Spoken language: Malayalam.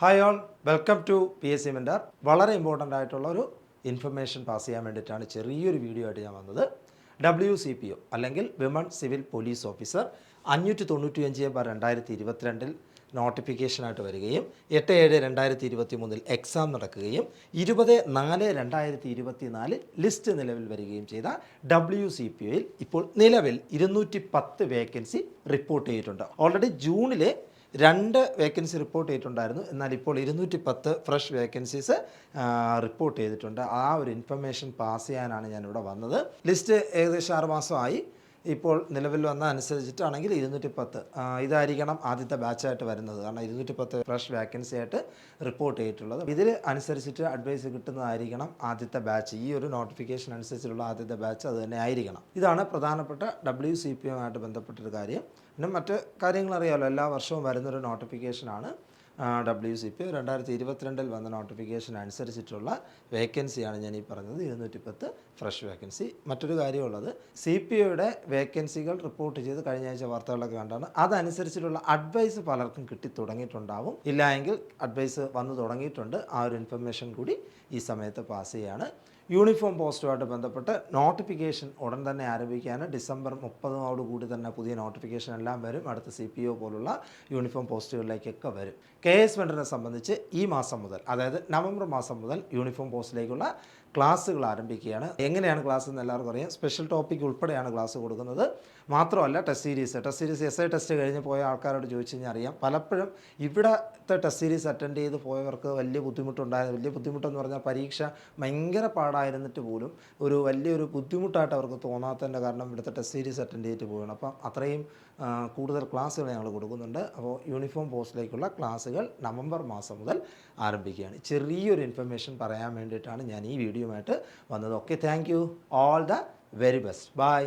Hi all, welcome to PSC mentor. വളരെ ഇമ്പോർട്ടൻ്റ് ആയിട്ടുള്ള ഒരു ഇൻഫർമേഷൻ പാസ് ചെയ്യാൻ വേണ്ടിയിട്ടാണ് ചെറിയൊരു വീഡിയോ ആയിട്ട് ഞാൻ വന്നത്. WCPO അല്ലെങ്കിൽ വിമൺ സിവിൽ പോലീസ് ഓഫീസർ 595/2022 നോട്ടിഫിക്കേഷനായിട്ട് വരികയും 8/7/2023 എക്സാം നടക്കുകയും 20/4/2024 ലിസ്റ്റ് നിലവിൽ വരികയും ചെയ്ത WCPOയിൽ ഇപ്പോൾ നിലവിൽ 210 വേക്കൻസി റിപ്പോർട്ട് ചെയ്തിട്ടുണ്ട്. ഓൾറെഡി ജൂണിൽ 2 വേക്കൻസി റിപ്പോർട്ട് ചെയ്തിട്ടുണ്ടായിരുന്നു. എന്നാൽ ഇപ്പോൾ 210 ഫ്രഷ് വേക്കൻസീസ് റിപ്പോർട്ട് ചെയ്തിട്ടുണ്ട്. ആ ഒരു ഇൻഫർമേഷൻ പാസ് ചെയ്യാനാണ് ഞാനിവിടെ വന്നത്. ലിസ്റ്റ് ഏകദേശം 6 മാസമായി. ഇപ്പോൾ നിലവിൽ വന്ന അനുസരിച്ചിട്ടാണെങ്കിൽ 210 ഇതായിരിക്കണം ആദ്യത്തെ ബാച്ചായിട്ട് വരുന്നത്. കാരണം 210 ഫ്രഷ് വേക്കൻസി ആയിട്ട് റിപ്പോർട്ട് ചെയ്തിട്ടുള്ളത്. ഇതിൽ അനുസരിച്ചിട്ട് അഡ്വൈസ് കിട്ടുന്നതായിരിക്കണം ആദ്യത്തെ ബാച്ച്. ഈ ഒരു നോട്ടിഫിക്കേഷൻ അനുസരിച്ചുള്ള ആദ്യത്തെ ബാച്ച് അത് തന്നെ ആയിരിക്കണം. ഇതാണ് പ്രധാനപ്പെട്ട WCPO ആയിട്ട് ബന്ധപ്പെട്ടൊരു കാര്യം. പിന്നെ മറ്റ് കാര്യങ്ങൾ അറിയാമല്ലോ, എല്ലാ വർഷവും വരുന്നൊരു നോട്ടിഫിക്കേഷനാണ് WCPO. 2022 വന്ന നോട്ടിഫിക്കേഷൻ അനുസരിച്ചിട്ടുള്ള വേക്കൻസിയാണ് ഞാൻ ഈ പറഞ്ഞത്, 210 ഫ്രഷ് വേക്കൻസി. മറ്റൊരു കാര്യമുള്ളത്, CPOയുടെ വേക്കൻസികൾ റിപ്പോർട്ട് ചെയ്ത് കഴിഞ്ഞ ആഴ്ച വാർത്തകളൊക്കെ കണ്ടാണ്. അതനുസരിച്ചിട്ടുള്ള അഡ്വൈസ് പലർക്കും കിട്ടി തുടങ്ങിയിട്ടുണ്ടാവും. ഇല്ല എങ്കിൽ അഡ്വൈസ് വന്നു തുടങ്ങിയിട്ടുണ്ട്. ആ ഒരു ഇൻഫർമേഷൻ കൂടി ഈ സമയത്ത് പാസ് ചെയ്യുകയാണ്. യൂണിഫോം പോസ്റ്റുമായിട്ട് ബന്ധപ്പെട്ട് നോട്ടിഫിക്കേഷൻ ഉടൻ തന്നെ ആരംഭിക്കുകയാണ്. ഡിസംബർ 30 കൂടി തന്നെ പുതിയ നോട്ടിഫിക്കേഷൻ എല്ലാം വരും. അടുത്ത CPO പോലുള്ള യൂണിഫോം പോസ്റ്റുകളിലേക്കൊക്കെ വരും. KS വെണ്ടറിനെ സംബന്ധിച്ച് ഈ മാസം മുതൽ, അതായത് നവംബർ മാസം മുതൽ യൂണിഫോം പോസ്റ്റിലേക്കുള്ള ക്ലാസ്സുകൾ ആരംഭിക്കുകയാണ്. എങ്ങനെയാണ് ക്ലാസ് എന്ന് എല്ലാവർക്കും അറിയാം. സ്പെഷ്യൽ ടോപ്പിക് ഉൾപ്പെടെയാണ് ക്ലാസ് കൊടുക്കുന്നത്. മാത്രമല്ല ടെസ്റ്റ് സീരീസ് SI ടെസ്റ്റ് കഴിഞ്ഞ് പോയ ആൾക്കാരോട് ചോദിച്ചു കഴിഞ്ഞാൽ അറിയാം, പലപ്പോഴും ഇവിടത്തെ ടെസ്റ്റ് സീരീസ് അറ്റൻഡ് ചെയ്ത് പോയവർക്ക് വലിയ ബുദ്ധിമുട്ടുണ്ടായിരുന്നു. വലിയ ബുദ്ധിമുട്ടെന്ന് പറഞ്ഞാൽ പരീക്ഷ ഭയങ്കര പാടായിരുന്നിട്ട് പോലും വലിയൊരു ബുദ്ധിമുട്ടായിട്ട് അവർക്ക് തോന്നാത്തതിൻ്റെ കാരണം ഇവിടുത്തെ ടെസ്റ്റ് സീരീസ് അറ്റൻഡ് ചെയ്തിട്ട് പോവുകയാണ്. അപ്പം അത്രയും കൂടുതൽ ക്ലാസ്സുകൾ ഞങ്ങൾ കൊടുക്കുന്നുണ്ട്. അപ്പോൾ യൂണിഫോം പോസ്റ്റിലേക്കുള്ള ക്ലാസ്സുകൾ നവംബർ മാസം മുതൽ ആരംഭിക്കുകയാണ്. ചെറിയൊരു ഇൻഫർമേഷൻ പറയാൻ വേണ്ടിയിട്ടാണ് ഞാൻ ഈ വീഡിയോയുമായിട്ട് വന്നത്. Okay, thank you. All the very best. By.